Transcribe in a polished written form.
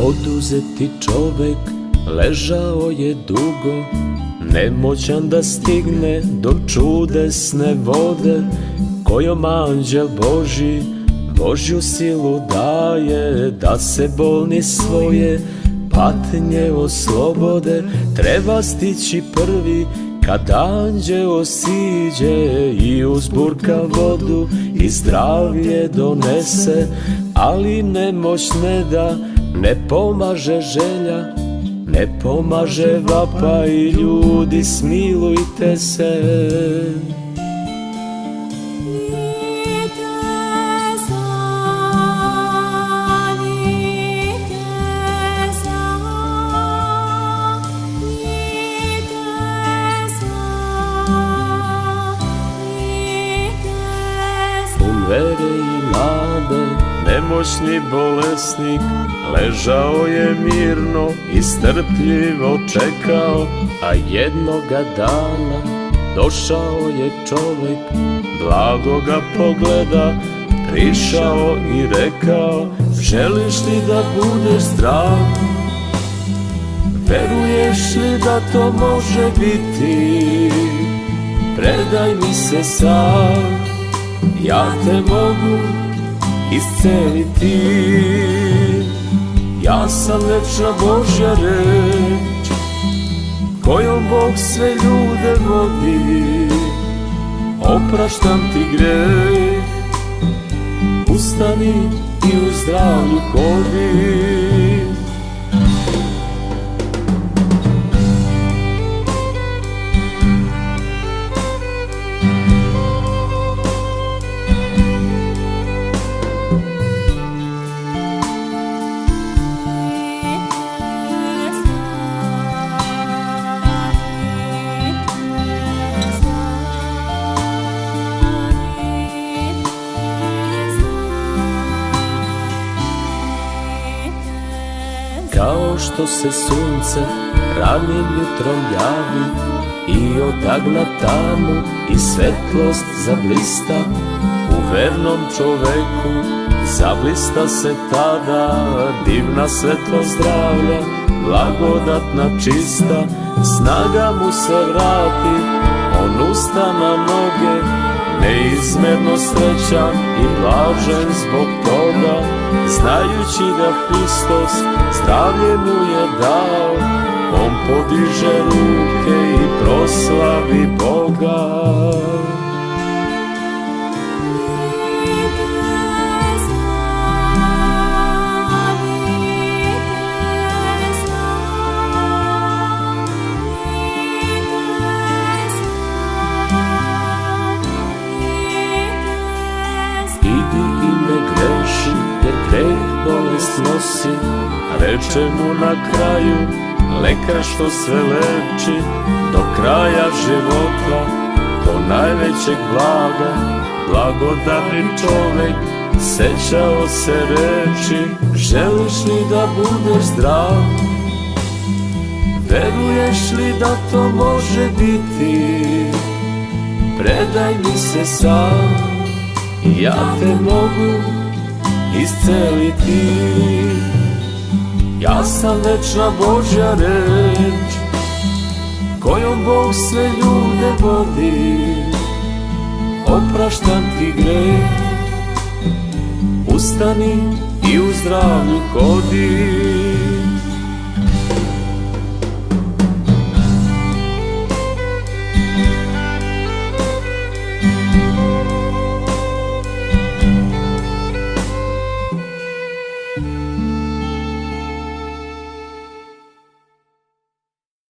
Oduzeti čovek ležao je dugo, nemoćan da stigne do čudesne vode, kojom anđel Božji Božju silu daje, da se bolni svoje patnje oslobode. Treba stići prvi kad anđeo siđe i uzburka vodu i zdravlje donese, ali nemoć ne da, ne pomaže želja, ne pomaže vapaj, ljudi smilujte se. Vere i nade, nemoćni bolesnik ležao je mirno i strpljivo čekao, a jednoga dana došao je čovek, blago ga pogleda, prišao i rekao: želiš li da budeš zdrav? Veruješ li da to može biti? Predaj mi se sam, ja te mogu isceliti. Ja sam večna Božja reč, kojom Bog sve ljude vodi. Opraštam ti greh, ustani i u zdravlju hodi. Kao što se sunce ranim jutrom javi i odagna tamu i svetlost zablista, u vernom čoveku zablista se tada divna svetlost zdravlja, blagodatna čista, snaga mu se vrati, on usta na noge, neizmerno srećan i blažen zbog toga, znajući da Hristos zdravlje mu je dao, on podiže ruke i proslavi Boga. Greh bolest nosi, reče mu na kraju lekar što sve leči, do kraja života, do najvećeg blaga, blagodarni čovek sećao se reči: želiš li da budeš zdrav? Veruješ li da to može biti? Predaj mi se sam, ja te mogu isceliti. Ja sam večna Božja reč, kojom Bog sve ljude vodi. Opraštam ti greh, ustani i u zdravlju hodi.